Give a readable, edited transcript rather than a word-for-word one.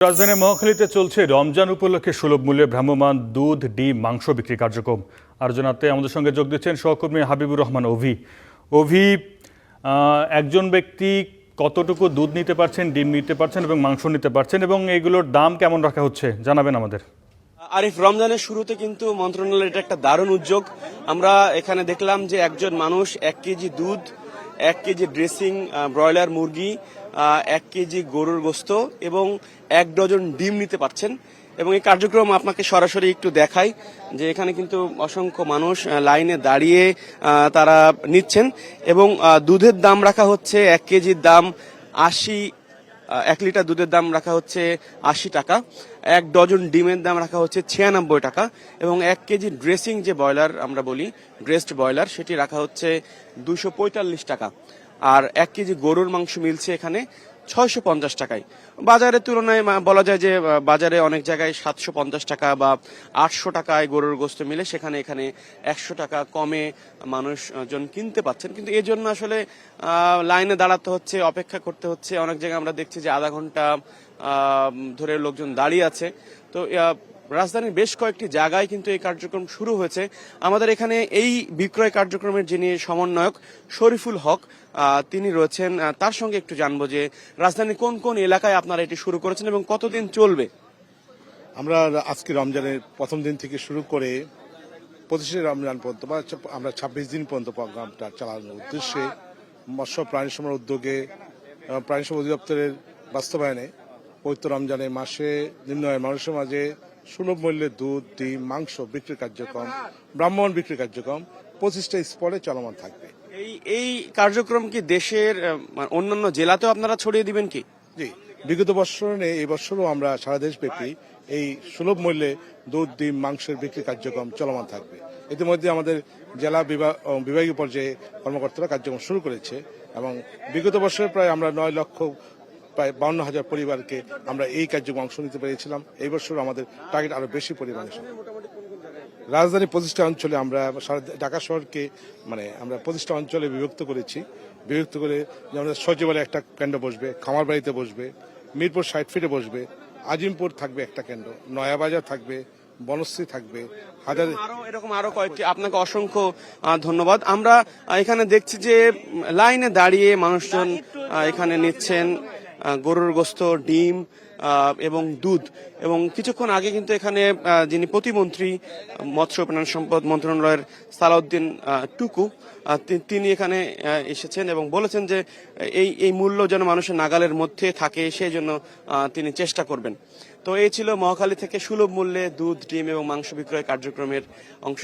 রাজধানীর মহাখালীতে চলছে রমজান উপলক্ষে সুলভ মূল্যে ভ্রাম্যমাণ দুধ, ডিম, মাংস বিক্রি কার্যক্রম। আলোচনাতে আমাদের সঙ্গে যোগ দিচ্ছেন সহকর্মী হাবিবুর রহমান অভি। অভি, একজন ব্যক্তি কতটুকু দুধ নিতে পারছেন, ডিম নিতে পারছেন এবং মাংস নিতে পারছেন, এবং এগুলোর দাম কেমন রাখা হচ্ছে জানাবেন আমাদের। আরিফ, রমজানের শুরুতে কিন্তু মন্ত্রণালয়ের এটা একটা দারুণ উদ্যোগ। আমরা এখানে দেখলাম যে একজন মানুষ 1 কেজি দুধ, 1 কেজি ড্রেসিং ব্রয়লার মুরগি, 1 কেজি গরুর গোস্ত এবং 1 ডজন ডিম নিতে পারছেন। এবং এই কার্যক্রম আপনাকে সরাসরি একটু দেখাই যে এখানে কিন্তু অসংখ্য মানুষ লাইনে দাঁড়িয়ে তারা নিচ্ছেন। এবং দুধের দাম রাখা হচ্ছে 1 কেজির দাম 1 লিটার দুধের দাম রাখা হচ্ছে 80 টাকা, 1 ডজন ডিমের দাম রাখা হচ্ছে 96 টাকা এবং 1 কেজি ড্রেসিং যে ব্রয়লার আমরা বলি ড্রেসড ব্রয়লার সেটি রাখা হচ্ছে 245 টাকা। আর 1 কেজি গরুর মাংস মিলছে এখানে 650 টাকায়। বাজারের তুলনায় বলা যায় যে বাজারে অনেক জায়গায় 750 টাকা বা 800 টাকায় গরুর গোস্ত মিলে, সেখানে এখানে 100 টাকা কমে মানুষজন কিনতে পাচ্ছেন। কিন্তু এর জন্য আসলে লাইনে দাঁড়াতে হচ্ছে, অপেক্ষা করতে হচ্ছে। অনেক জায়গায় আমরা দেখছি যে আধা ঘন্টা ধরে লোকজন দাঁড়িয়ে আছে। তো রাজধানীর বেশ কয়েকটি জায়গায় কিন্তু এই কার্যক্রম শুরু হয়েছে। আমাদের এখানে এই বিক্রয় কার্যক্রমের যিনি সমন্বয়ক শরীফুল হক তিনি রয়েছেন, তার সঙ্গে একটু জানবো যে রাজধানীর কোন কোন এলাকায় আপনারা এটি শুরু করেছেন এবং কতদিন চলবে। আমরা আজকে রমজানের প্রথম দিন থেকে শুরু করে 25শে রমজান পর্যন্ত বা আমরা 26 দিন পর্যন্ত প্রোগ্রামটা চালানোর উদ্দেশ্যে মৎস্য প্রাণী সম্পদ উদ্যোগে প্রাণী সম্পদ অধিদপ্তরের বাস্তবায়নে পবিত্র রমজানের মাসে নিম্ন আয়ের মানুষের মাঝে সুলভ মূল্যে দুধ, ডিম, মাংস বিক্রি কার্যক্রম, ব্রাহ্মণ বিক্রি কার্যক্রম 25টা স্পটে চলমান থাকবে। এই কার্যক্রম কি দেশের অন্যান্য জেলাতেও আপনারা ছড়িয়ে দিবেন কি? জি, বিগত বছর নেই, এই বছরও আমরা সারা দেশব্যাপী এই সুলভ মূল্যে দুধ, ডিম, মাংসের বিক্রি কার্যক্রম চলমান থাকবে। ইতিমধ্যে আমাদের জেলা বিভাগীয় পর্যায়ে কর্মকর্তারা কার্যক্রম শুরু করেছে এবং বিগত বছরে প্রায় আমরা 9 লক্ষ প্রায় 52,000 পরিবারকে আমরা এই কার্যক্রমে অংশ নিতে পেরেছিলাম। এই বছর আমাদের টার্গেট আরো বেশি পরিমাণে। রাজধানী 25টা অঞ্চলে আমরা ঢাকা শহরকে আমরা 25টা অঞ্চলে বিভক্ত করেছি। বিভক্ত করে যেমন সচিবালয়ে একটা কেন্দ্র বসবে, খামারবাড়িতে বসবে, মিরপুর 60 ফিটে বসবে, আজিমপুর থাকবে একটা কেন্দ্র, নয়াবাজার থাকবে, বনশ্রী থাকবে, এরকম আরো কয়েকটি। আপনাকে অসংখ্য ধন্যবাদ। আমরা এখানে দেখছি যে লাইনে দাঁড়িয়ে মানুষজন এখানে নিচ্ছেন গরুর গোস্ত, ডিম এবং দুধ। এবং কিছুক্ষণ আগে কিন্তু এখানে যিনি প্রতিমন্ত্রী মৎস্য প্রাণী সম্পদ মন্ত্রণালয়ের সালাউদ্দিন টুকু তিনি এখানে এসেছেন এবং বলেছেন যে এই মূল্য যেন মানুষের নাগালের মধ্যে থাকে, সেই জন্য তিনি চেষ্টা করবেন। তো এই ছিল মহাখালী থেকে সুলভ মূল্যে দুধ, ডিম এবং মাংস বিক্রয় কার্যক্রমের অংশ।